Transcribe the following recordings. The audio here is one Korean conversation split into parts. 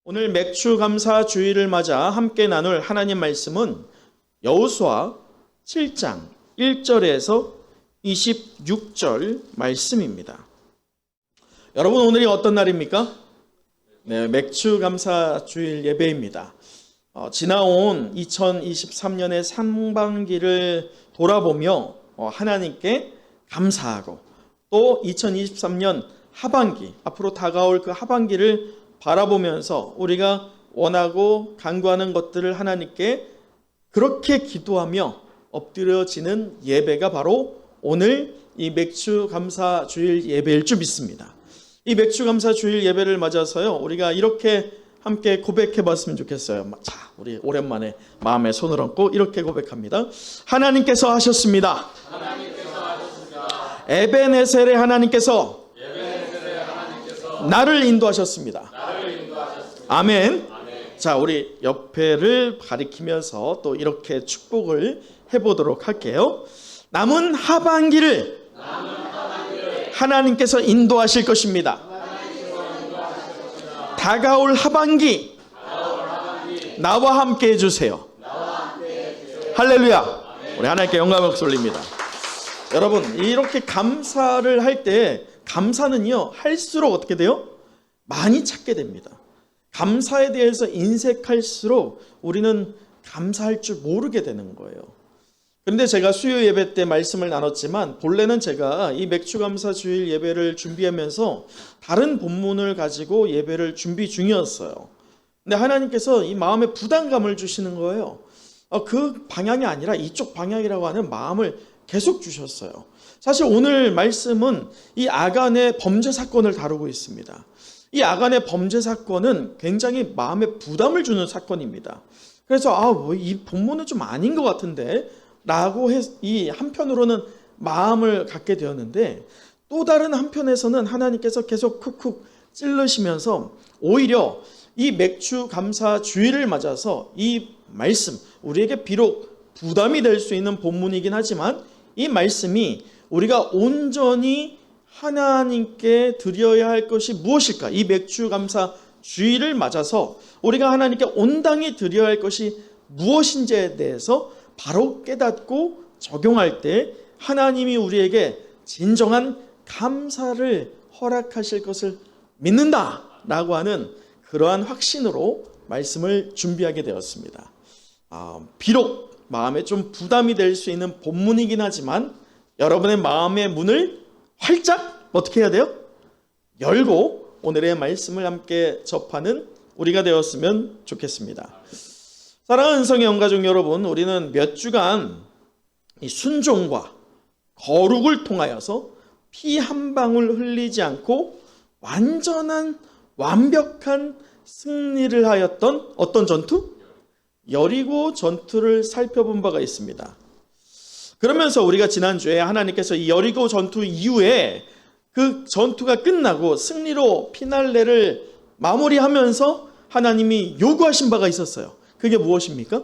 오늘 맥추감사 주일을 맞아 함께 나눌 하나님 말씀은 여호수아 7장 1절에서 26절 말씀입니다. 여러분, 오늘이 어떤 날입니까? 네, 맥추감사 주일 예배입니다. 지나온 2023년의 상반기를 돌아보며 하나님께 감사하고 또 2023년 하반기, 앞으로 다가올 그 하반기를 바라보면서 우리가 원하고 간구하는 것들을 하나님께 그렇게 기도하며 엎드려지는 예배가 바로 오늘 이 맥추감사 주일 예배일 줄 믿습니다. 이 맥추감사 주일 예배를 맞아서요, 우리가 이렇게 함께 고백해 봤으면 좋겠어요. 자, 우리 오랜만에 마음에 손을 얹고 이렇게 고백합니다. 하나님께서 하셨습니다. 에베네셀의 하나님께서 나를 인도하셨습니다. 아멘. 자, 우리 옆에를 가리키면서 또 이렇게 축복을 해보도록 할게요. 남은 하반기를 하나님께서 인도하실 것입니다. 다가올 하반기 나와 함께 해주세요. 할렐루야. 우리 하나님께 영광을 돌립니다. 여러분, 이렇게 감사를 할 때 감사는요, 할수록 어떻게 돼요? 많이 찾게 됩니다. 감사에 대해서 인색할수록 우리는 감사할 줄 모르게 되는 거예요. 그런데 제가 수요 예배 때 말씀을 나눴지만 본래는 제가 이 맥추감사 주일 예배를 준비하면서 다른 본문을 가지고 예배를 준비 중이었어요. 근데 하나님께서 이 마음에 부담감을 주시는 거예요. 그 방향이 아니라 이쪽 방향이라고 하는 마음을 계속 주셨어요. 사실 오늘 말씀은 이 아간의 범죄 사건을 다루고 있습니다. 이 아간의 범죄 사건은 굉장히 마음에 부담을 주는 사건입니다. 그래서 이 본문은 좀 아닌 것 같은데 라고 이 한편으로는 마음을 갖게 되었는데, 또 다른 한편에서는 하나님께서 계속 쿡쿡 찔르시면서 오히려 이 맥추감사 주일을 맞아서 이 말씀, 우리에게 비록 부담이 될 수 있는 본문이긴 하지만 이 말씀이 우리가 온전히 하나님께 드려야 할 것이 무엇일까? 이 맥추감사 주일을 맞아서 우리가 하나님께 온당히 드려야 할 것이 무엇인지에 대해서 바로 깨닫고 적용할 때 하나님이 우리에게 진정한 감사를 허락하실 것을 믿는다라고 하는 그러한 확신으로 말씀을 준비하게 되었습니다. 비록 마음에 좀 부담이 될 수 있는 본문이긴 하지만 여러분의 마음의 문을 활짝 어떻게 해야 돼요? 열고 오늘의 말씀을 함께 접하는 우리가 되었으면 좋겠습니다. 사랑하는 성의 영가족 여러분, 우리는 몇 주간 이 순종과 거룩을 통하여서 피 한 방울 흘리지 않고 완벽한 승리를 하였던 어떤 전투? 여리고 전투를 살펴본 바가 있습니다. 그러면서 우리가 지난주에 하나님께서 이 여리고 전투 이후에 그 전투가 끝나고 승리로 피날레를 마무리하면서 하나님이 요구하신 바가 있었어요. 그게 무엇입니까?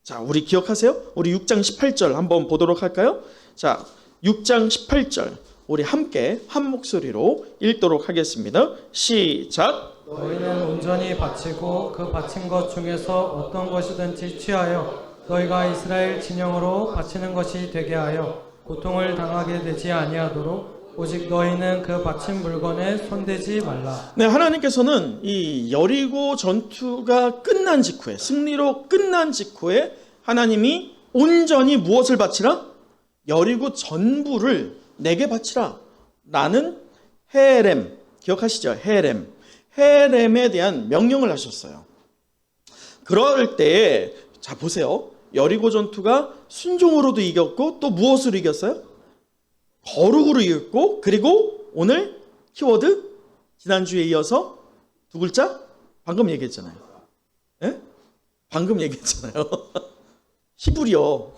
자, 우리 기억하세요? 우리 6장 18절 한번 보도록 할까요? 자, 6장 18절 우리 함께 한 목소리로 읽도록 하겠습니다. 시작. 너희는 온전히 바치고 그 바친 것 중에서 어떤 것이든지 취하여 너희가 이스라엘 진영으로 바치는 것이 되게 하여 고통을 당하게 되지 아니하도록 오직 너희는 그 바친 물건에 손대지 말라. 네, 하나님께서는 이 여리고 전투가 끝난 직후에, 승리로 끝난 직후에 하나님이 온전히 무엇을 바치라? 여리고 전부를 내게 바치라. 나는 헤렘, 기억하시죠? 헤렘에 대한 명령을 하셨어요. 그럴 때, 자 보세요. 여리고 전투가 순종으로도 이겼고 또 무엇으로 이겼어요? 거룩으로 이겼고, 그리고 오늘 키워드 지난주에 이어서 두 글자? 방금 얘기했잖아요. 예? 방금 얘기했잖아요. 히브리어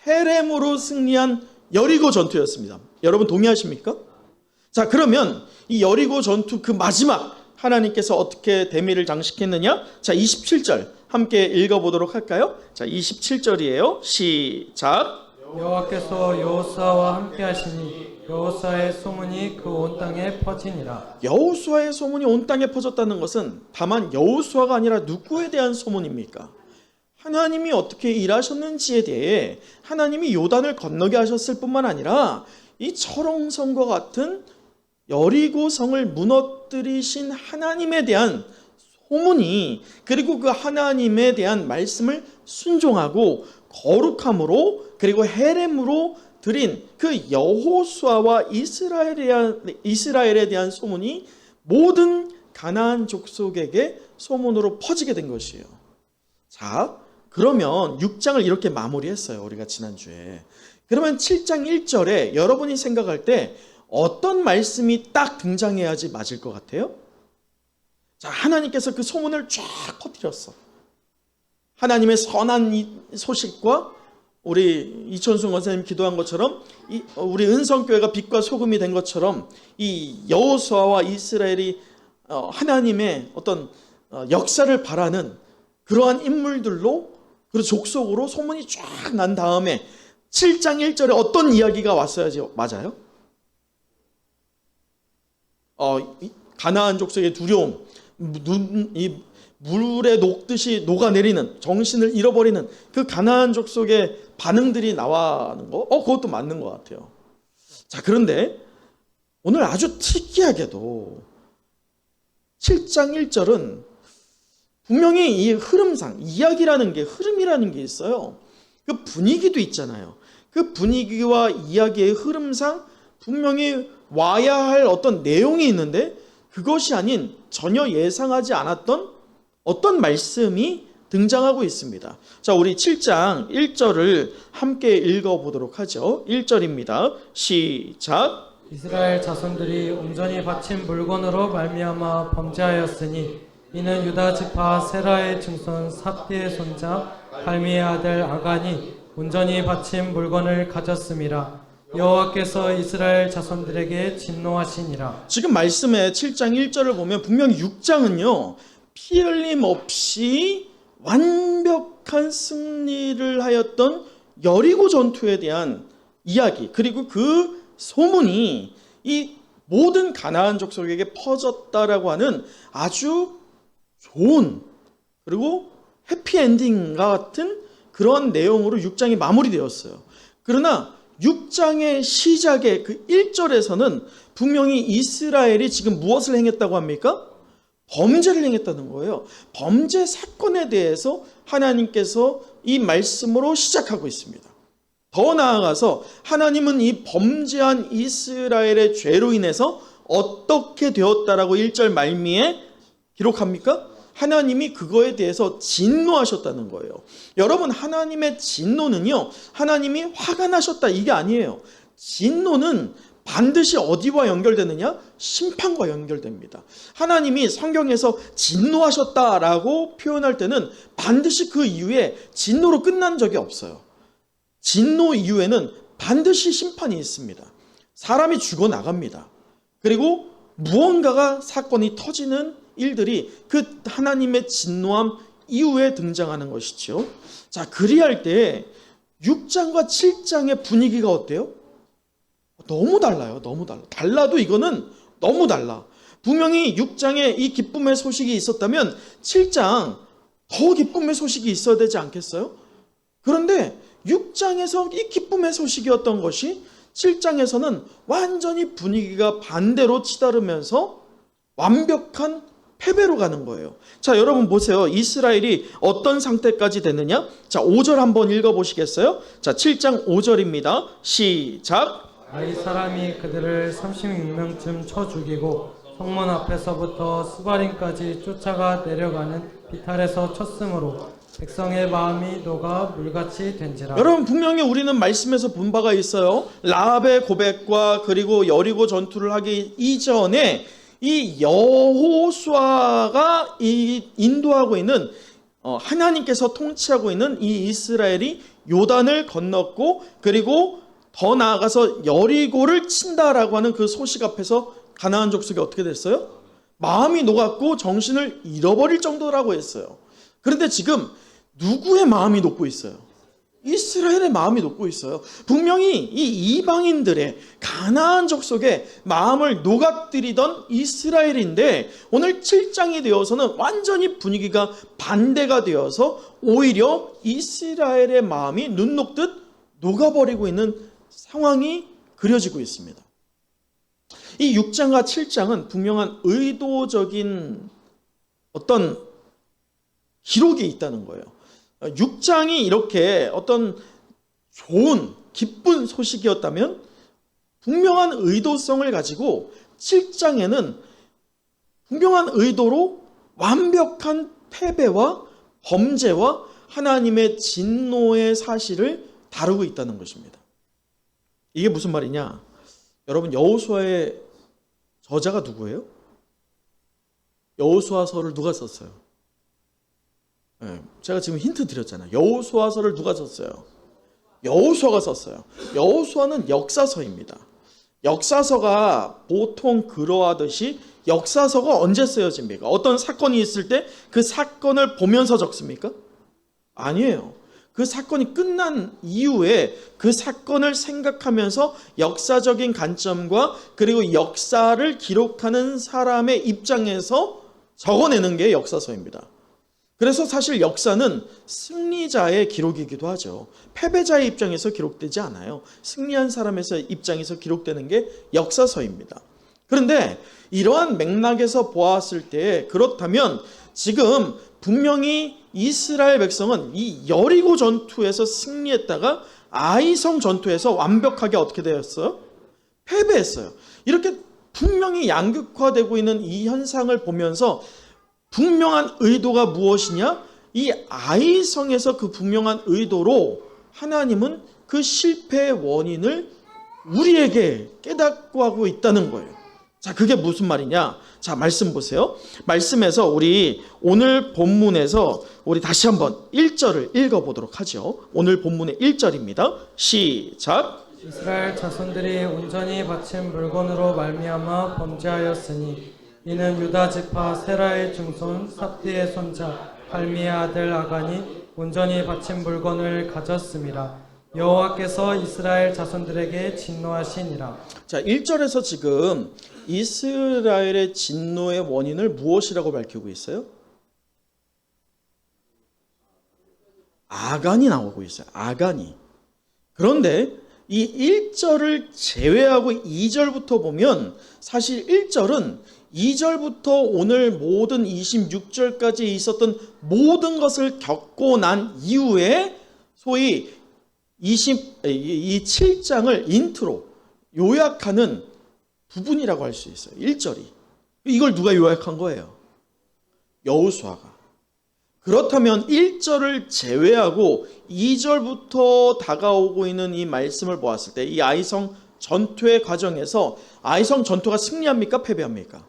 헤렘으로 승리한 여리고 전투였습니다. 여러분 동의하십니까? 자, 그러면 이 여리고 전투 그 마지막 하나님께서 어떻게 대미를 장식했느냐? 자, 27절 함께 읽어보도록 할까요? 자, 27절이에요. 시작. 여호와께서 여호수아와 함께 하시니 여호수아의 소문이 그 온 땅에 퍼지니라. 여호수아의 소문이 온 땅에 퍼졌다는 것은 다만 여호수아가 아니라 누구에 대한 소문입니까? 하나님이 어떻게 일하셨는지에 대해 하나님이 요단을 건너게 하셨을 뿐만 아니라 이 철옹성과 같은 여리고성을 무너뜨리신 하나님에 대한 소문이, 그리고 그 하나님에 대한 말씀을 순종하고 거룩함으로 그리고 헤렘으로 드린 그 여호수아와 이스라엘에 대한 소문이 모든 가나안 족속에게 소문으로 퍼지게 된 것이에요. 자, 그러면 6장을 이렇게 마무리했어요. 우리가 지난주에. 그러면 7장 1절에 여러분이 생각할 때 어떤 말씀이 딱 등장해야지 맞을 것 같아요? 자, 하나님께서 그 소문을 쫙 퍼뜨렸어. 하나님의 선한 이 소식과 우리 이천수 권사님 기도한 것처럼 우리 은성교회가 빛과 소금이 된 것처럼 이 여호수아와 이스라엘이 하나님의 어떤 역사를 바라는 그러한 인물들로, 그리고 족속으로 소문이 쫙 난 다음에 7장 1절에 어떤 이야기가 왔어야지 맞아요? 가나안 족속의 두려움, 이 물에 녹듯이 녹아내리는, 정신을 잃어버리는 그 가나안 족속의 반응들이 나와는 거, 그것도 맞는 것 같아요. 자, 그런데 오늘 아주 특이하게도 7장 1절은 분명히 이 흐름상, 이야기라는 게, 흐름이라는 게 있어요. 그 분위기도 있잖아요. 그 분위기와 이야기의 흐름상 분명히 와야 할 어떤 내용이 있는데 그것이 아닌 전혀 예상하지 않았던 어떤 말씀이 등장하고 있습니다. 자, 우리 7장 1절을 함께 읽어보도록 하죠. 1절입니다. 시작. 이스라엘 자손들이 온전히 바친 물건으로 말미암아 범죄하였으니 이는 유다 지파 세라의 증손 삽디의 손자 갈미의 아들 아간이 온전히 바친 물건을 가졌음이라. 여호와께서 이스라엘 자손들에게 진노하시니라. 지금 말씀의 7장 1절을 보면 분명히 6장은요 피 흘림 없이 완벽한 승리를 하였던 여리고 전투에 대한 이야기, 그리고 그 소문이 이 모든 가나안 족속에게 퍼졌다라고 하는 아주 좋은, 그리고 해피엔딩 같은 그런 내용으로 6장이 마무리되었어요. 그러나 6장의 시작의 그 1절에서는 분명히 이스라엘이 지금 무엇을 행했다고 합니까? 범죄를 행했다는 거예요. 범죄 사건에 대해서 하나님께서 이 말씀으로 시작하고 있습니다. 더 나아가서 하나님은 이 범죄한 이스라엘의 죄로 인해서 어떻게 되었다라고 1절 말미에 기록합니까? 하나님이 그거에 대해서 진노하셨다는 거예요. 여러분, 하나님의 진노는요, 하나님이 화가 나셨다 이게 아니에요. 진노는 반드시 어디와 연결되느냐? 심판과 연결됩니다. 하나님이 성경에서 진노하셨다라고 표현할 때는 반드시 그 이후에 진노로 끝난 적이 없어요. 진노 이후에는 반드시 심판이 있습니다. 사람이 죽어나갑니다. 그리고 무언가가 사건이 터지는 일들이 그 하나님의 진노함 이후에 등장하는 것이죠. 자, 그리할 때 6장과 7장의 분위기가 어때요? 너무 달라요. 너무 달라. 달라도 이거는 너무 달라. 분명히 6장에 이 기쁨의 소식이 있었다면 7장 더 기쁨의 소식이 있어야 되지 않겠어요? 그런데 6장에서 이 기쁨의 소식이었던 것이 7장에서는 완전히 분위기가 반대로 치달으면서 완벽한 패배로 가는 거예요. 자, 여러분 보세요. 이스라엘이 어떤 상태까지 됐느냐? 자, 5절 한번 읽어보시겠어요? 자, 7장 5절입니다. 시작. 아이 사람이 그들을 36명쯤 쳐 죽이고 성문 앞에서부터 스바림까지 쫓아가 내려가는 비탈에서 쳤으므로 백성의 마음이 녹아 물같이 된지라. 여러분, 분명히 우리는 말씀에서 본 바가 있어요. 라합의 고백과 그리고 여리고 전투를 하기 이전에 이 여호수아가 인도하고 있는 하나님께서 통치하고 있는 이 이스라엘이 요단을 건넜고, 그리고 더 나아가서 여리고를 친다라고 하는 그 소식 앞에서 가나안 족속이 어떻게 됐어요? 마음이 녹았고 정신을 잃어버릴 정도라고 했어요. 그런데 지금 누구의 마음이 녹고 있어요? 이스라엘의 마음이 녹고 있어요. 분명히 이 이방인들의 가나안 족속의 마음을 녹아뜨리던 이스라엘인데 오늘 7장이 되어서는 완전히 분위기가 반대가 되어서 오히려 이스라엘의 마음이 눈 녹듯 녹아버리고 있는 상황이 그려지고 있습니다. 이 6장과 7장은 분명한 의도적인 어떤 기록이 있다는 거예요. 6장이 이렇게 어떤 좋은 기쁜 소식이었다면 분명한 의도성을 가지고 7장에는 분명한 의도로 완벽한 패배와 범죄와 하나님의 진노의 사실을 다루고 있다는 것입니다. 이게 무슨 말이냐? 여러분, 여호수아의 저자가 누구예요? 여호수아서를 누가 썼어요? 제가 지금 힌트 드렸잖아요. 여호수아서를 누가 썼어요? 여호수아가 썼어요. 여호수아는 역사서입니다. 역사서가 보통 그러하듯이 역사서가 언제 쓰여집니까? 어떤 사건이 있을 때 그 사건을 보면서 적습니까? 아니에요. 그 사건이 끝난 이후에 그 사건을 생각하면서 역사적인 관점과 그리고 역사를 기록하는 사람의 입장에서 적어내는 게 역사서입니다. 그래서 사실 역사는 승리자의 기록이기도 하죠. 패배자의 입장에서 기록되지 않아요. 승리한 사람의 입장에서 기록되는 게 역사서입니다. 그런데 이러한 맥락에서 보았을 때 그렇다면 지금 분명히 이스라엘 백성은 이 여리고 전투에서 승리했다가 아이성 전투에서 완벽하게 어떻게 되었어요? 패배했어요. 이렇게 분명히 양극화되고 있는 이 현상을 보면서 분명한 의도가 무엇이냐? 이 아이성에서 그 분명한 의도로 하나님은 그 실패의 원인을 우리에게 깨닫고 하고 있다는 거예요. 자, 그게 무슨 말이냐? 자, 말씀 보세요. 말씀에서 우리 오늘 본문에서 우리 다시 한번 1절을 읽어보도록 하죠. 오늘 본문의 1절입니다. 시작. 이스라엘 자손들이 온전히 바친 물건으로 말미암아 범죄하였으니 이는 유다 지파 세라의 증손 삽디의 손자 발미의 아들 아간이 온전히 바친 물건을 가졌음이라. 여호와께서 이스라엘 자손들에게 진노하시니라. 자, 1절에서 지금 이스라엘의 진노의 원인을 무엇이라고 밝히고 있어요? 아간이 나오고 있어요. 아간이. 그런데 이 1절을 제외하고 2절부터 보면 사실 1절은 2절부터 오늘 모든 26절까지 있었던 모든 것을 겪고 난 이후에 소위 이 7장을 인트로 요약하는 부분이라고 할 수 있어요. 1절이. 이걸 누가 요약한 거예요? 여호수아가. 그렇다면 1절을 제외하고 2절부터 다가오고 있는 이 말씀을 보았을 때 이 아이성 전투의 과정에서 아이성 전투가 승리합니까? 패배합니까?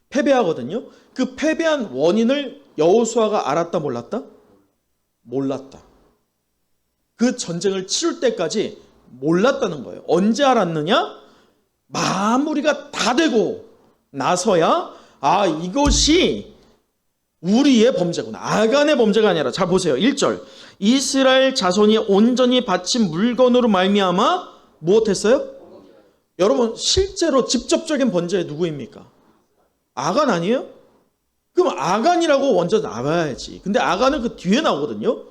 패배하거든요. 그 패배한 원인을 여호수아가 알았다 몰랐다? 몰랐다. 그 전쟁을 치룰 때까지 몰랐다는 거예요. 언제 알았느냐? 마무리가 다 되고 나서야 이것이 우리의 범죄구나. 아간의 범죄가 아니라, 잘 보세요. 1절. 이스라엘 자손이 온전히 바친 물건으로 말미암아 무엇했어요? 여러분, 실제로 직접적인 범죄 누구입니까? 아간 아니에요? 그럼 아간이라고 먼저 나와야지. 근데 아간은 그 뒤에 나오거든요.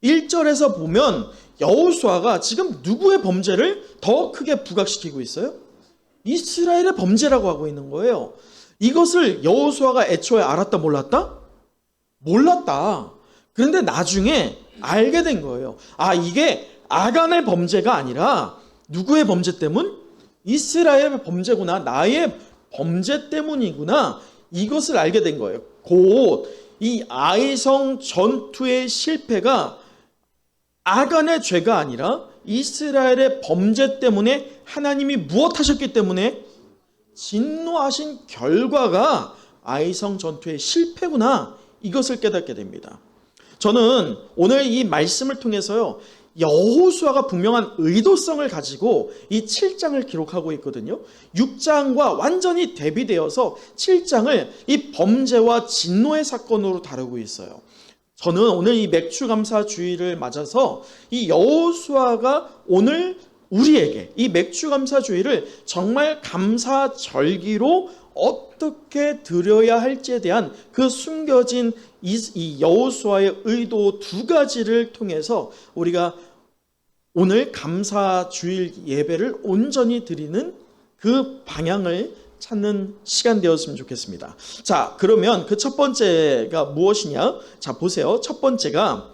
1절에서 보면 여호수아가 지금 누구의 범죄를 더 크게 부각시키고 있어요? 이스라엘의 범죄라고 하고 있는 거예요. 이것을 여호수아가 애초에 알았다 몰랐다? 몰랐다. 그런데 나중에 알게 된 거예요. 이게 아간의 범죄가 아니라 누구의 범죄 때문? 이스라엘의 범죄구나. 나의 범죄 때문이구나. 이것을 알게 된 거예요. 곧 이 아이성 전투의 실패가 아간의 죄가 아니라 이스라엘의 범죄 때문에 하나님이 무엇하셨기 때문에 진노하신 결과가 아이성 전투의 실패구나. 이것을 깨닫게 됩니다. 저는 오늘 이 말씀을 통해서요, 여호수아가 분명한 의도성을 가지고 이 7장을 기록하고 있거든요. 6장과 완전히 대비되어서 7장을 이 범죄와 진노의 사건으로 다루고 있어요. 저는 오늘 이 맥주 감사 주일을 맞아서 이 여호수아가 오늘 우리에게 이 맥주 감사 주일을 정말 감사 절기로 어떻게 드려야 할지에 대한 그 숨겨진 이 여호수아의 의도 두 가지를 통해서 우리가 오늘 감사 주일 예배를 온전히 드리는 그 방향을 찾는 시간 되었으면 좋겠습니다. 자, 그러면 그 첫 번째가 무엇이냐? 자, 보세요. 첫 번째가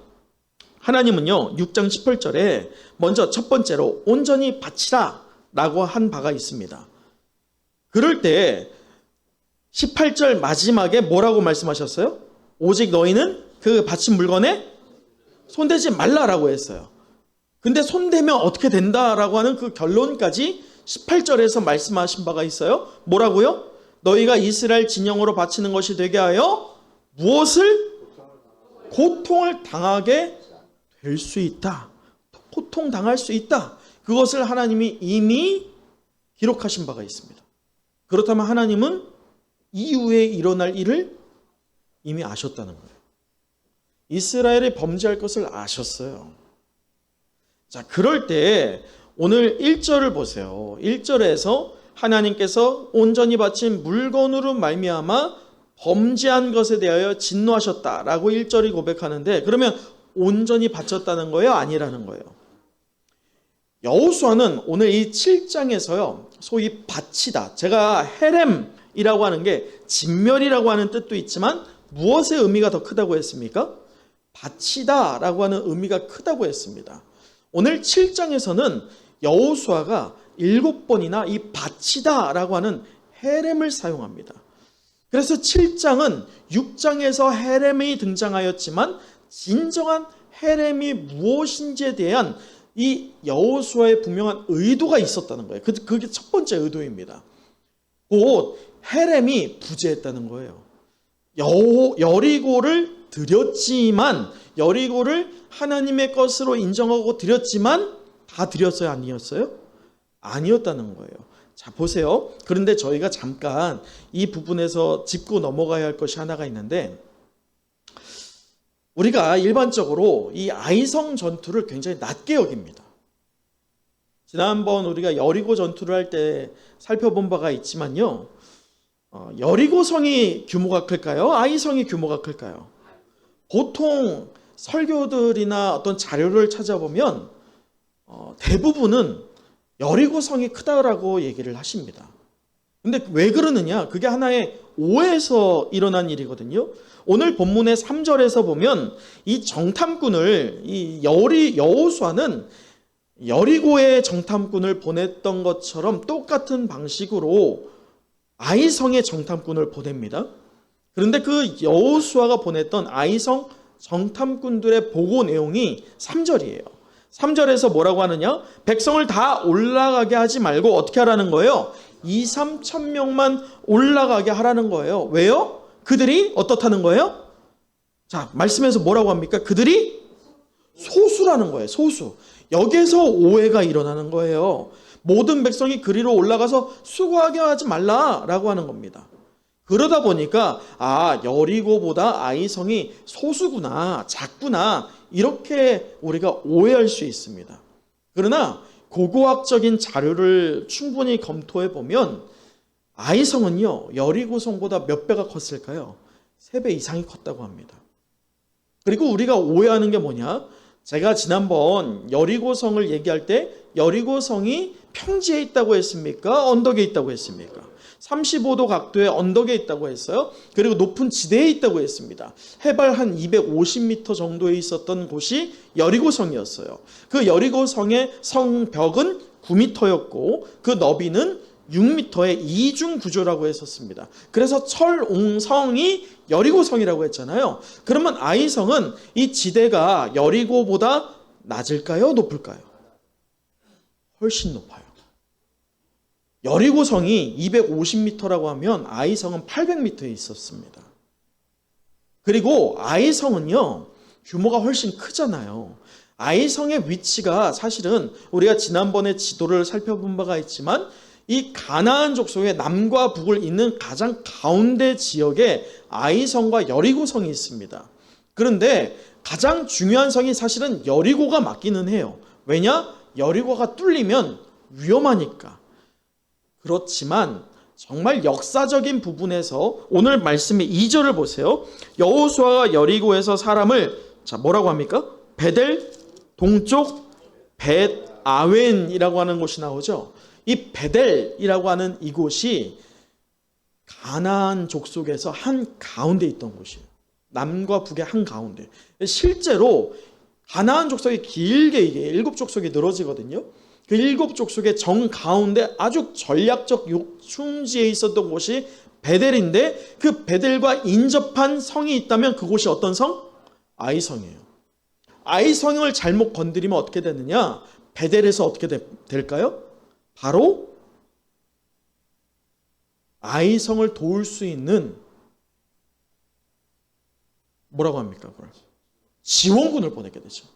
하나님은요 6장 18절에 먼저 첫 번째로 온전히 바치라 라고 한 바가 있습니다. 그럴 때 18절 마지막에 뭐라고 말씀하셨어요? 오직 너희는 그 바친 물건에 손대지 말라라고 했어요. 근데 손대면 어떻게 된다라고 하는 그 결론까지 18절에서 말씀하신 바가 있어요. 뭐라고요? 너희가 이스라엘 진영으로 바치는 것이 되게 하여 무엇을? 고통을 당하게 될 수 있다. 고통 당할 수 있다. 그것을 하나님이 이미 기록하신 바가 있습니다. 그렇다면 하나님은 이후에 일어날 일을 이미 아셨다는 거예요. 이스라엘이 범죄할 것을 아셨어요. 자, 그럴 때 오늘 1절을 보세요. 1절에서 하나님께서 온전히 바친 물건으로 말미암아 범죄한 것에 대하여 진노하셨다라고 1절이 고백하는데, 그러면 온전히 바쳤다는 거예요? 아니라는 거예요? 여호수아는 오늘 이 7장에서요 소위 바치다, 제가 헤렘이라고 하는 게 진멸이라고 하는 뜻도 있지만 무엇의 의미가 더 크다고 했습니까? 바치다라고 하는 의미가 크다고 했습니다. 오늘 7장에서는 여호수아가 7번이나 이 바치다라고 하는 헤렘을 사용합니다. 그래서 7장은 6장에서 헤렘이 등장하였지만 진정한 헤렘이 무엇인지에 대한 이 여호수아의 분명한 의도가 있었다는 거예요. 그게 첫 번째 의도입니다. 곧 헤렘이 부재했다는 거예요. 여리고를 드렸지만, 여리고를 하나님의 것으로 인정하고 드렸지만 다 드렸어요? 아니었어요? 아니었다는 거예요. 자, 보세요. 그런데 저희가 잠깐 이 부분에서 짚고 넘어가야 할 것이 하나가 있는데, 우리가 일반적으로 이 아이성 전투를 굉장히 낮게 여깁니다. 지난번 우리가 여리고 전투를 할 때 살펴본 바가 있지만요, 여리고성이 규모가 클까요? 아이성이 규모가 클까요? 보통 설교들이나 어떤 자료를 찾아보면 대부분은 여리고성이 크다라고 얘기를 하십니다. 근데 왜 그러느냐? 그게 하나의 오해에서 일어난 일이거든요. 오늘 본문의 3절에서 보면 이 정탐꾼을, 이 여호수아는 여리고의 정탐꾼을 보냈던 것처럼 똑같은 방식으로 아이성의 정탐꾼을 보냅니다. 그런데 그 여호수아가 보냈던 아이성 정탐꾼들의 보고 내용이 3절이에요. 3절에서 뭐라고 하느냐? 백성을 다 올라가게 하지 말고 어떻게 하라는 거예요? 2-3천 명만 올라가게 하라는 거예요. 왜요? 그들이 어떻다는 거예요? 자, 말씀에서 뭐라고 합니까? 그들이 소수라는 거예요. 소수. 여기에서 오해가 일어나는 거예요. 모든 백성이 그리로 올라가서 수고하게 하지 말라라고 하는 겁니다. 그러다 보니까 여리고보다 아이성이 소수구나, 작구나, 이렇게 우리가 오해할 수 있습니다. 그러나 고고학적인 자료를 충분히 검토해 보면 아이성은요 여리고성보다 몇 배가 컸을까요? 3배 이상이 컸다고 합니다. 그리고 우리가 오해하는 게 뭐냐? 제가 지난번 여리고성을 얘기할 때 여리고성이 평지에 있다고 했습니까? 언덕에 있다고 했습니까? 35도 각도의 언덕에 있다고 했어요. 그리고 높은 지대에 있다고 했습니다. 해발 한 250m 정도에 있었던 곳이 여리고성이었어요. 그 여리고성의 성벽은 9m였고 그 너비는 6m의 이중 구조라고 했었습니다. 그래서 철옹성이 여리고성이라고 했잖아요. 그러면 아이성은 이 지대가 여리고보다 낮을까요? 높을까요? 훨씬 높아요. 여리고성이 250m라고 하면 아이성은 800m에 있었습니다. 그리고 아이성은요 규모가 훨씬 크잖아요. 아이성의 위치가 사실은 우리가 지난번에 지도를 살펴본 바가 있지만 이 가나안 족속의 남과 북을 잇는 가장 가운데 지역에 아이성과 여리고성이 있습니다. 그런데 가장 중요한 성이 사실은 여리고가 맞기는 해요. 왜냐? 여리고가 뚫리면 위험하니까. 그렇지만 정말 역사적인 부분에서 오늘 말씀의 2절을 보세요. 여호수아가 여리고에서 사람을 뭐라고 합니까? 베델 동쪽 벳 아웬이라고 하는 곳이 나오죠. 이 베델이라고 하는 이곳이 가나안 족속에서 한 가운데 있던 곳이에요. 남과 북의 한 가운데. 실제로 가나안 족속이 길게 이게 7족속이 늘어지거든요. 그 7족속의 정 가운데 아주 전략적 요충지에 있었던 곳이 베델인데, 그 베델과 인접한 성이 있다면 그곳이 어떤 성? 아이성이에요. 아이성을 잘못 건드리면 어떻게 되느냐? 베델에서 어떻게 될까요? 바로 아이성을 도울 수 있는 뭐라고 합니까? 그걸 지원군을 보내게 되죠.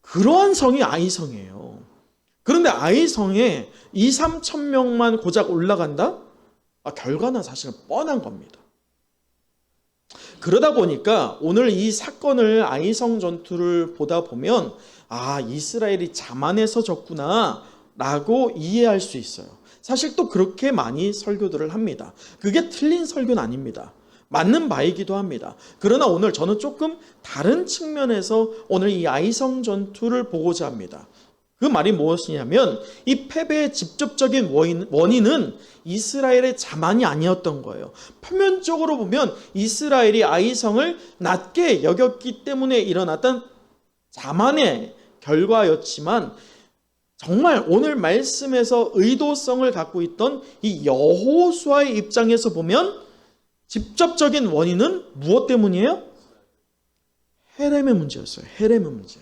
그러한 성이 아이성이에요. 그런데 아이성에 2-3천 명만 고작 올라간다? 결과는 사실 뻔한 겁니다. 그러다 보니까 오늘 이 사건을, 아이성 전투를 보다 보면 이스라엘이 자만해서 졌구나 라고 이해할 수 있어요. 사실 또 그렇게 많이 설교들을 합니다. 그게 틀린 설교는 아닙니다. 맞는 바이기도 합니다. 그러나 오늘 저는 조금 다른 측면에서 오늘 이 아이성 전투를 보고자 합니다. 그 말이 무엇이냐면 이 패배의 직접적인 원인은 이스라엘의 자만이 아니었던 거예요. 표면적으로 보면 이스라엘이 아이성을 낮게 여겼기 때문에 일어났던 자만의 결과였지만, 정말 오늘 말씀에서 의도성을 갖고 있던 이 여호수아의 입장에서 보면 직접적인 원인은 무엇 때문이에요? 헤렘의 문제였어요. 헤렘의 문제.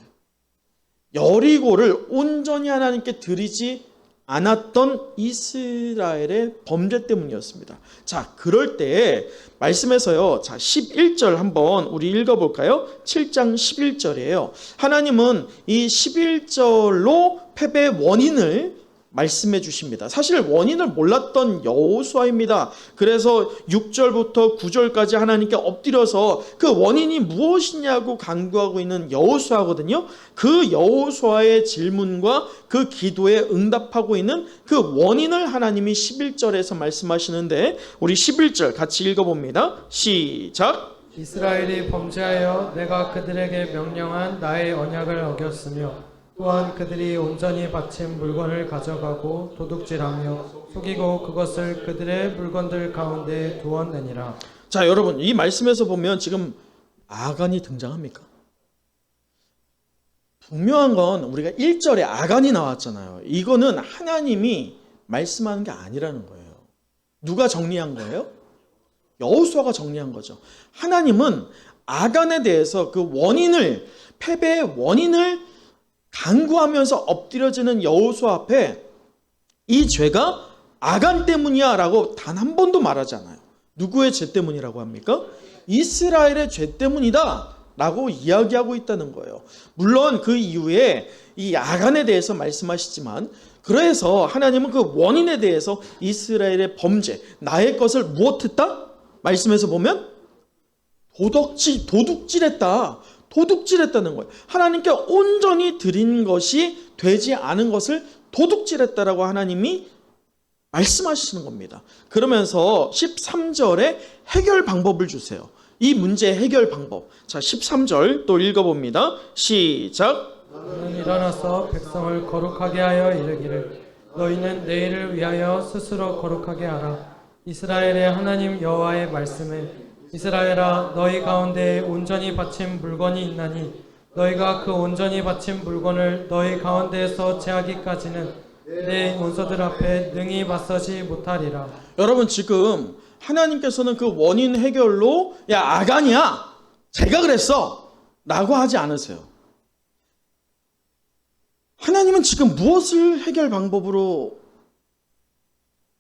여리고를 온전히 하나님께 드리지 않았던 이스라엘의 범죄 때문이었습니다. 자, 그럴 때에 말씀에서요. 11절 한번 우리 읽어볼까요? 7장 11절이에요. 하나님은 이 11절로 패배의 원인을 말씀해 주십니다. 사실 원인을 몰랐던 여호수아입니다. 그래서 6절부터 9절까지 하나님께 엎드려서 그 원인이 무엇이냐고 간구하고 있는 여호수아거든요. 그 여호수아의 질문과 그 기도에 응답하고 있는 그 원인을 하나님이 11절에서 말씀하시는데, 우리 11절 같이 읽어봅니다. 시작. 이스라엘이 범죄하여 내가 그들에게 명령한 나의 언약을 어겼으며 또한 그들이 온전히 바친 물건을 가져가고 도둑질하며 속이고 그것을 그들의 물건들 가운데 두었느니라. 자, 여러분, 이 말씀에서 보면 지금 아간이 등장합니까? 분명한 건 우리가 1절에 아간이 나왔잖아요. 이거는 하나님이 말씀하는 게 아니라는 거예요. 누가 정리한 거예요? 여호수아가 정리한 거죠. 하나님은 아간에 대해서 그 원인을, 패배의 원인을 간구하면서 엎드려지는 여호수아 앞에 이 죄가 아간 때문이야 라고 단 한 번도 말하지 않아요. 누구의 죄 때문이라고 합니까? 이스라엘의 죄 때문이다 라고 이야기하고 있다는 거예요. 물론 그 이후에 이 아간에 대해서 말씀하시지만, 그래서 하나님은 그 원인에 대해서 이스라엘의 범죄, 나의 것을 무엇했다? 말씀에서 보면 도둑질했다는 거예요. 하나님께 온전히 드린 것이 되지 않은 것을 도둑질했다라고 하나님이 말씀하시는 겁니다. 그러면서 13절에 해결 방법을 주세요. 이 문제의 해결 방법. 자, 13절 또 읽어봅니다. 시작. 너는 일어나서 백성을 거룩하게 하여 이르기를 너희는 내일을 위하여 스스로 거룩하게 하라. 이스라엘의 하나님 여호와의 말씀에 이스라엘아 너희 가운데 온전히 바친 물건이 있나니 너희가 그 온전히 바친 물건을 너희 가운데에서 제하기까지는 내 원수들 앞에 능히 맞서지 못하리라. 여러분, 지금 하나님께서는 그 원인 해결로 아간이야 제가 그랬어 라고 하지 않으세요. 하나님은 지금 무엇을 해결 방법으로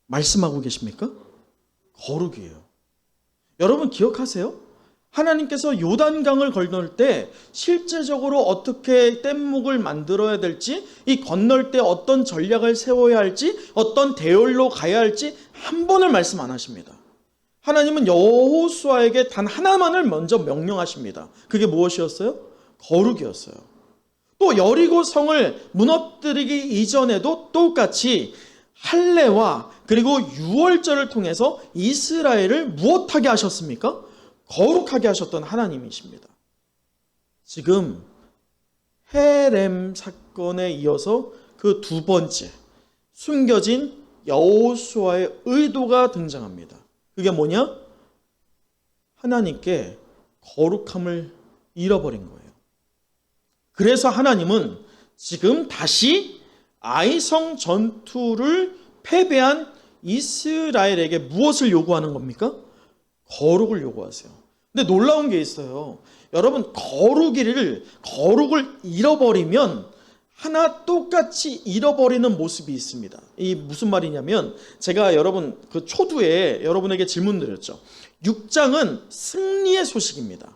말씀하고 계십니까? 거룩이에요. 여러분 기억하세요? 하나님께서 요단강을 건널 때 실제적으로 어떻게 뗏목을 만들어야 될지, 이 건널 때 어떤 전략을 세워야 할지, 어떤 대열로 가야 할지 한 번을 말씀 안 하십니다. 하나님은 여호수아에게 단 하나만을 먼저 명령하십니다. 그게 무엇이었어요? 거룩이었어요. 또 여리고 성을 무너뜨리기 이전에도 똑같이 할례와 그리고 유월절을 통해서 이스라엘을 무엇하게 하셨습니까? 거룩하게 하셨던 하나님이십니다. 지금 헤렘 사건에 이어서 그 두 번째 숨겨진 여호수아의 의도가 등장합니다. 그게 뭐냐? 하나님께 거룩함을 잃어버린 거예요. 그래서 하나님은 지금 다시 아이성 전투를 패배한 이스라엘에게 무엇을 요구하는 겁니까? 거룩을 요구하세요. 근데 놀라운 게 있어요. 여러분, 거룩을 잃어버리면 하나 똑같이 잃어버리는 모습이 있습니다. 이 무슨 말이냐면, 제가 여러분 그 초두에 여러분에게 질문 드렸죠. 6장은 승리의 소식입니다.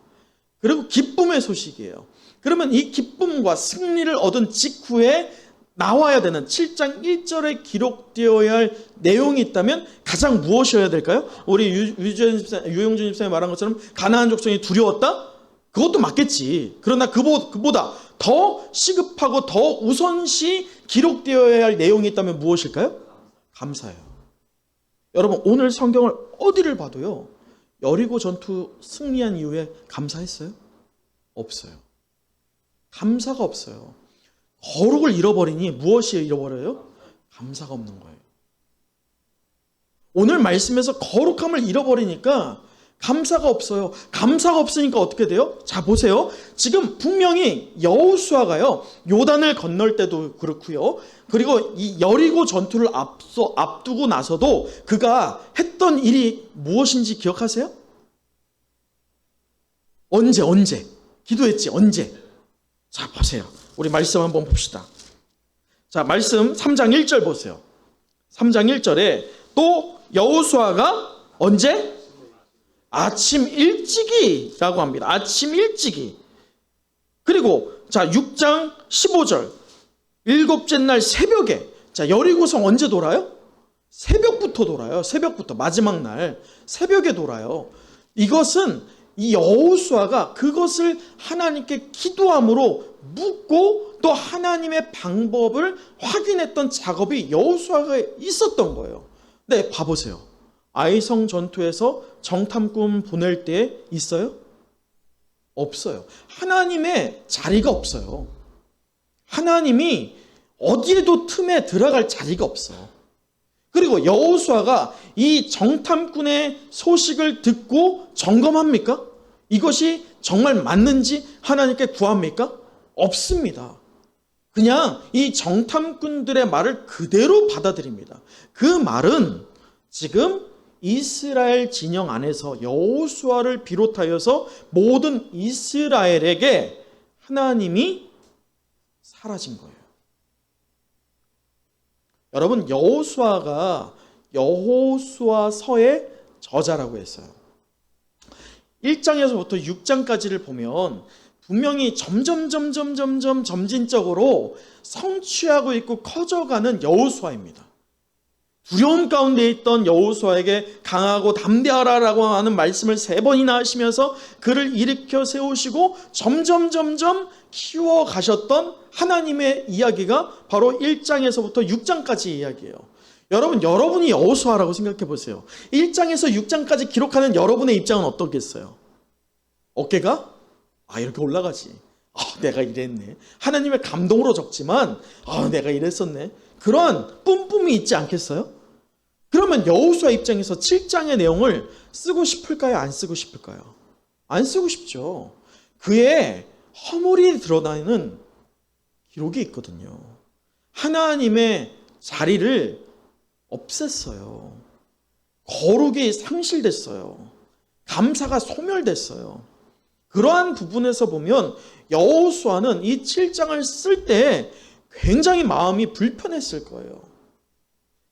그리고 기쁨의 소식이에요. 그러면 이 기쁨과 승리를 얻은 직후에 나와야 되는 7장 1절에 기록되어야 할 내용이 있다면 가장 무엇이어야 될까요? 우리 유영준 집사님이 말한 것처럼 가나안 족속이 두려웠다? 그것도 맞겠지. 그러나 그보다 더 시급하고 더 우선시 기록되어야 할 내용이 있다면 무엇일까요? 감사예요. 여러분, 오늘 성경을 어디를 봐도요, 여리고 전투 승리한 이후에 감사했어요? 없어요. 감사가 없어요. 거룩을 잃어버리니 무엇이 잃어버려요? 감사가 없는 거예요. 오늘 말씀에서 거룩함을 잃어버리니까 감사가 없어요. 감사가 없으니까 어떻게 돼요? 자, 보세요. 지금 분명히 여호수아가요, 요단을 건널 때도 그렇고요, 그리고 이 여리고 전투를 앞두고 나서도 그가 했던 일이 무엇인지 기억하세요? 언제 기도했지? 언제? 자, 보세요. 우리 말씀 한번 봅시다. 자, 말씀 3장 1절 보세요. 3장 1절에 또 여호수아가 언제? 아침 일찍이라고 합니다. 아침 일찍이. 그리고 자, 6장 15절 일곱째 날 새벽에. 자, 여리고성 언제 돌아요? 새벽부터 돌아요. 새벽부터 마지막 날 새벽에 돌아요. 이것은 이 여호수아가 그것을 하나님께 기도함으로 묻고 또 하나님의 방법을 확인했던 작업이 여호수아가 있었던 거예요. 근데 봐보세요. 아이성 전투에서 정탐꾼 보낼 때 있어요? 없어요. 하나님의 자리가 없어요. 하나님이 어디에도 틈에 들어갈 자리가 없어. 그리고 여호수아가 이 정탐꾼의 소식을 듣고 점검합니까? 이것이 정말 맞는지 하나님께 구합니까? 없습니다. 그냥 이 정탐꾼들의 말을 그대로 받아들입니다. 그 말은 지금 이스라엘 진영 안에서 여호수아를 비롯하여서 모든 이스라엘에게 하나님이 사라진 거예요. 여러분, 여호수아가 여호수아서의 저자라고 했어요. 1장에서부터 6장까지를 보면 분명히 점진적으로 성취하고 있고 커져가는 여호수아입니다. 두려움 가운데 있던 여호수아에게 강하고 담대하라라고 하는 말씀을 3번이나 하시면서 그를 일으켜 세우시고 점점 키워 가셨던 하나님의 이야기가 바로 1장에서부터 6장까지 이야기예요. 여러분이 여호수아라고 생각해 보세요. 1장에서 6장까지 기록하는 여러분의 입장은 어떻겠어요? 어깨가 이렇게 올라가지. 내가 이랬네. 하나님의 감동으로 적지만 내가 이랬었네. 그러한 뿜뿜이 있지 않겠어요? 그러면 여호수아 입장에서 7장의 내용을 쓰고 싶을까요? 안 쓰고 싶을까요? 안 쓰고 싶죠. 그의 허물이 드러나는 기록이 있거든요. 하나님의 자리를 없앴어요. 거룩이 상실됐어요. 감사가 소멸됐어요. 그러한 부분에서 보면 여호수아는 이 7장을 쓸 때 굉장히 마음이 불편했을 거예요.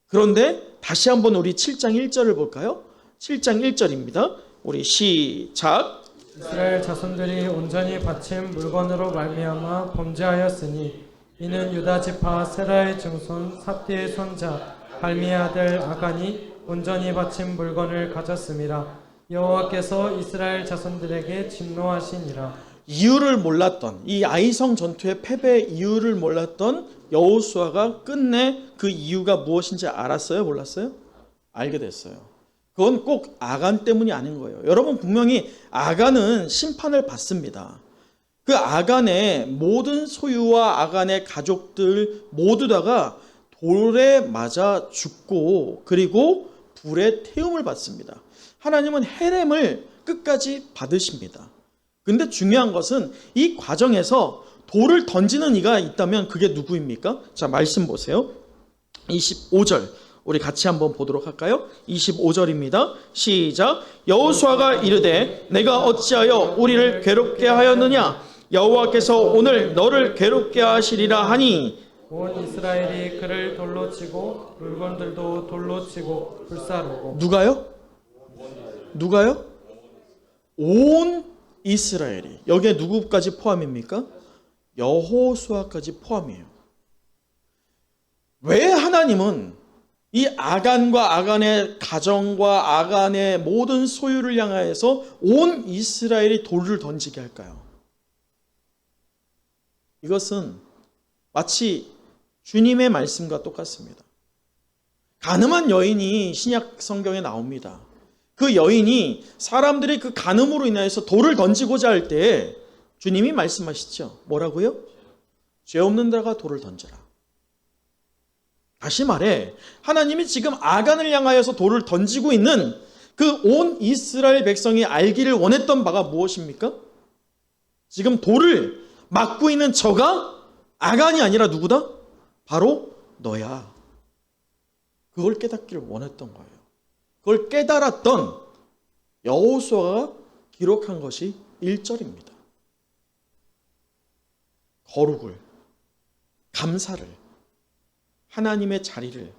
그런데 다시 한번 우리 7장 1절을 볼까요? 7장 1절입니다. 우리 시작. 이스라엘 자손들이 온전히 바친 물건으로 말미암아 범죄하였으니 이는 유다 지파 세라의 증손 삽디의 손자 발미의 아들 아간이 온전히 바친 물건을 가졌습니다. 여호와께서 이스라엘 자손들에게 진노하시니라. 이유를 몰랐던, 이 아이성 전투의 패배의 이유를 몰랐던 여호수아가 끝내 그 이유가 무엇인지 알았어요? 몰랐어요? 알게 됐어요. 그건 꼭 아간 때문이 아닌 거예요. 여러분, 분명히 아간은 심판을 받습니다. 그 아간의 모든 소유와 아간의 가족들 모두 다가 돌에 맞아 죽고 그리고 불에 태움을 받습니다. 하나님은 헤렘을 끝까지 받으십니다. 근데 중요한 것은 이 과정에서 돌을 던지는 이가 있다면 그게 누구입니까? 자, 말씀 보세요. 25절 우리 같이 한번 보도록 할까요? 25절입니다. 시작. 여호수아가 이르되 내가 어찌하여 우리를 괴롭게 하였느냐? 여호와께서 오늘 너를 괴롭게 하시리라 하니 온 이스라엘이 그를 돌로 치고 물건들도 돌로 치고 불사르고. 누가요? 온 이스라엘이. 여기에 누구까지 포함입니까? 여호수아까지 포함이에요. 왜 하나님은 이 아간과 아간의 가정과 아간의 모든 소유를 향하여서 온 이스라엘이 돌을 던지게 할까요? 이것은 마치 주님의 말씀과 똑같습니다. 간음한 여인이 신약 성경에 나옵니다. 그 여인이 사람들이 그 간음으로 인하여서 돌을 던지고자 할 때 주님이 말씀하시죠. 뭐라고요? 죄 없는 자가 돌을 던져라. 다시 말해 하나님이 지금 아간을 향하여서 돌을 던지고 있는 그 온 이스라엘 백성이 알기를 원했던 바가 무엇입니까? 지금 돌을 막고 있는 저가 아간이 아니라 누구다? 바로 너야. 그걸 깨닫기를 원했던 거예요. 그걸 깨달았던 여호수아가 기록한 것이 1절입니다. 거룩을, 감사를, 하나님의 자리를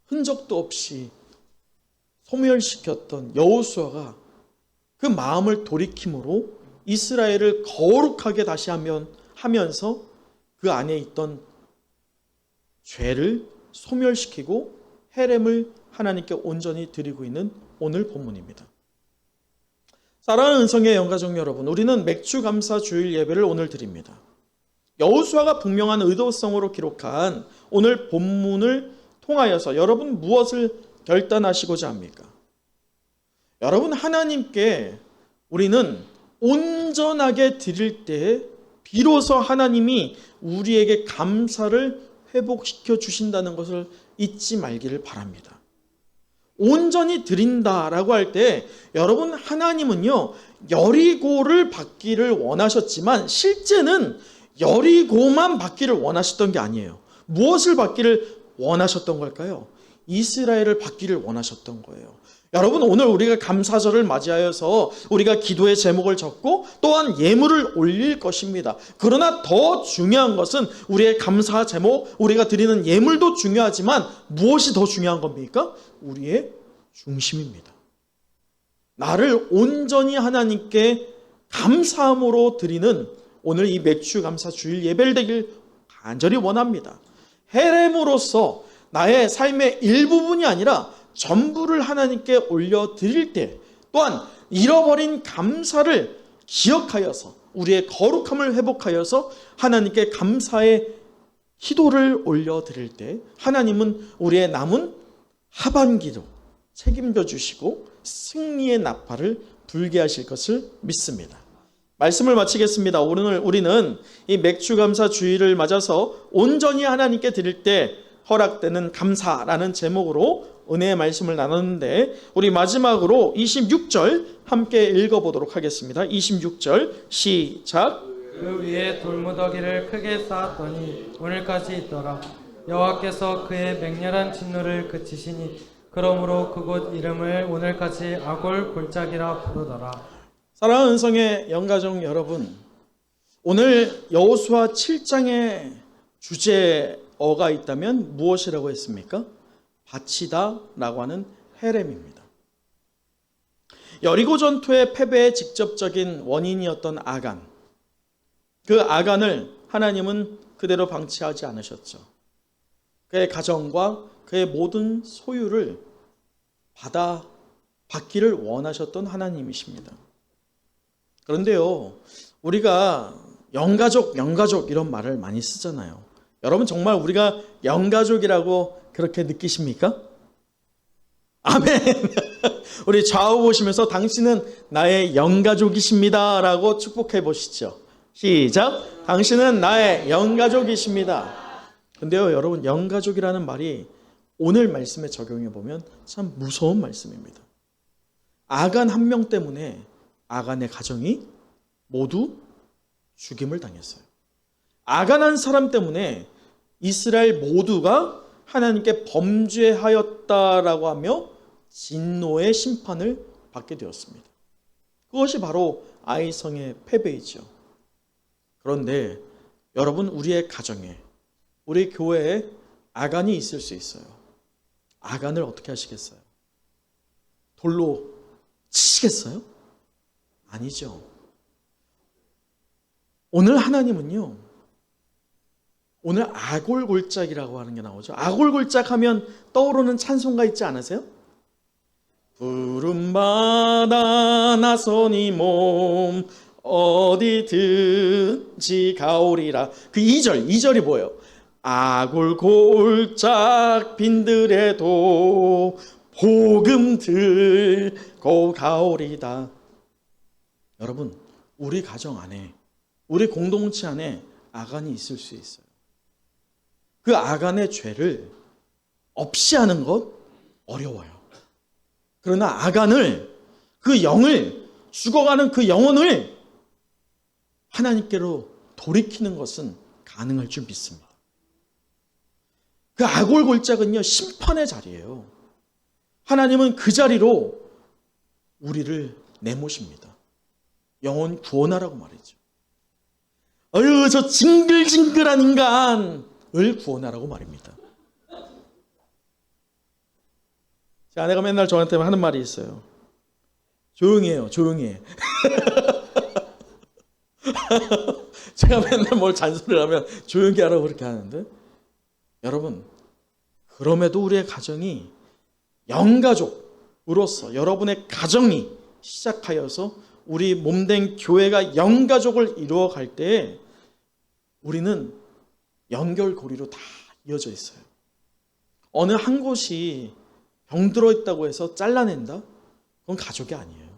흔적도 없이 소멸시켰던 여호수아가 그 마음을 돌이킴으로 이스라엘을 거룩하게 다시 하면서 그 안에 있던 죄를 소멸시키고 헤렘을 하나님께 온전히 드리고 있는 오늘 본문입니다. 사랑하는 은성의 영가족 여러분, 우리는 맥주감사 주일 예배를 오늘 드립니다. 여호수아가 분명한 의도성으로 기록한 오늘 본문을 통하여서 여러분 무엇을 결단하시고자 합니까? 여러분, 하나님께 우리는 온전하게 드릴 때 비로소 하나님이 우리에게 감사를 회복시켜 주신다는 것을 잊지 말기를 바랍니다. 온전히 드린다라고 할 때 여러분, 하나님은요 여리고를 받기를 원하셨지만 실제는 여리고만 받기를 원하셨던 게 아니에요. 무엇을 받기를 원하셨던 걸까요? 이스라엘을 받기를 원하셨던 거예요. 여러분, 오늘 우리가 감사절을 맞이하여서 우리가 기도의 제목을 적고 또한 예물을 올릴 것입니다. 그러나 더 중요한 것은 우리의 감사 제목, 우리가 드리는 예물도 중요하지만 무엇이 더 중요한 겁니까? 우리의 중심입니다. 나를 온전히 하나님께 감사함으로 드리는 오늘 이 맥주 감사 주일 예배를 되길 간절히 원합니다. 헤렘으로서 나의 삶의 일부분이 아니라 전부를 하나님께 올려드릴 때 또한 잃어버린 감사를 기억하여서 우리의 거룩함을 회복하여서 하나님께 감사의 기도를 올려드릴 때 하나님은 우리의 남은 하반기도 책임져 주시고 승리의 나팔을 불게 하실 것을 믿습니다. 말씀을 마치겠습니다. 오늘 우리는 이 맥주감사 주일을 맞아서 온전히 하나님께 드릴 때 허락되는 감사라는 제목으로 은혜의 말씀을 나눴는데 우리 마지막으로 26절 함께 읽어보도록 하겠습니다. 26절 시작. 그 위에 돌무더기를 크게 쌓았더니 오늘까지 있더라. 여호와께서 그의 맹렬한 진노를 그치시니 그러므로 그곳 이름을 오늘까지 아골 골짜기라 부르더라. 사랑하는 은성의 영가족 여러분, 오늘 여호수아 7장의 주제어가 있다면 무엇이라고 했습니까? 바치다라고 하는 헤렘입니다. 여리고 전투의 패배의 직접적인 원인이었던 아간, 그 아간을 하나님은 그대로 방치하지 않으셨죠. 그의 가정과 그의 모든 소유를 받기를 원하셨던 하나님이십니다. 그런데요, 우리가 영가족 이런 말을 많이 쓰잖아요. 여러분 정말 우리가 영가족이라고 그렇게 느끼십니까? 아멘. 우리 좌우 보시면서 당신은 나의 영가족이십니다 라고 축복해 보시죠. 시작. 당신은 나의 영가족이십니다. 근데요 여러분, 영가족이라는 말이 오늘 말씀에 적용해 보면 참 무서운 말씀입니다. 아간 한 명 때문에 아간의 가정이 모두 죽임을 당했어요. 아간한 사람 때문에 이스라엘 모두가 하나님께 범죄하였다라고 하며 진노의 심판을 받게 되었습니다. 그것이 바로 아이성의 패배이죠. 그런데 여러분, 우리의 가정에, 우리 교회에 아간이 있을 수 있어요. 아간을 어떻게 하시겠어요? 돌로 치시겠어요? 아니죠. 오늘 하나님은요, 오늘 아골골짝이라고 하는 게 나오죠. 아골골짝 하면 떠오르는 찬송가 있지 않으세요? 푸른바다 나서니 몸 어디든지 가오리라. 그 2절이 뭐예요? 아골골짝 빈들에도 복음 들고 가오리다. 여러분, 우리 가정 안에, 우리 공동체 안에 아간이 있을 수 있어요. 그 아간의 죄를 없이 하는 것 어려워요. 그러나 아간을, 그 영을, 죽어가는 그 영혼을 하나님께로 돌이키는 것은 가능할 줄 믿습니다. 그 아골골짝은요, 심판의 자리예요. 하나님은 그 자리로 우리를 내모십니다. 영혼 구원하라고 말이죠. 어휴, 저 징글징글한 인간을 구원하라고 말입니다. 제 아내가 맨날 저한테 하는 말이 있어요. 조용히 해요, 조용히 해. 제가 맨날 뭘 잔소리를 하면 조용히 하라고 그렇게 하는데, 여러분, 그럼에도 우리의 가정이 영가족으로서, 여러분의 가정이 시작하여서 우리 몸된 교회가 영가족을 이루어갈 때 우리는 연결고리로 다 이어져 있어요. 어느 한 곳이 병들어 있다고 해서 잘라낸다? 그건 가족이 아니에요.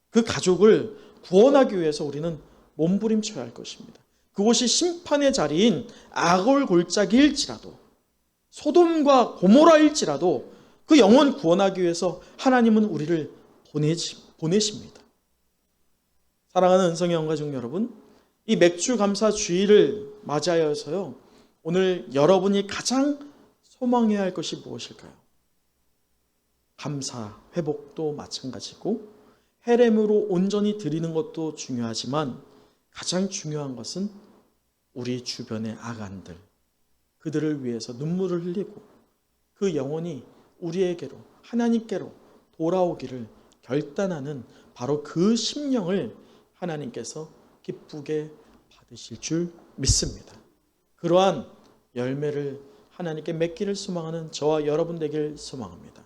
그 가족을 구원하기 위해서 우리는 몸부림쳐야 할 것입니다. 그곳이 심판의 자리인 아골골짝일지라도, 소돔과 고모라일지라도 그 영혼 구원하기 위해서 하나님은 우리를 보내십니다. 사랑하는 은성의 영가족 여러분, 이 맥주 감사 주일을 맞이하여서요, 오늘 여러분이 가장 소망해야 할 것이 무엇일까요? 감사, 회복도 마찬가지고 헤렘으로 온전히 드리는 것도 중요하지만 가장 중요한 것은 우리 주변의 아간들, 그들을 위해서 눈물을 흘리고 그 영혼이 우리에게로, 하나님께로 돌아오기를 결단하는 바로 그 심령을 하나님께서 기쁘게 받으실 줄 믿습니다. 그러한 열매를 하나님께 맺기를 소망하는 저와 여러분 되길 소망합니다.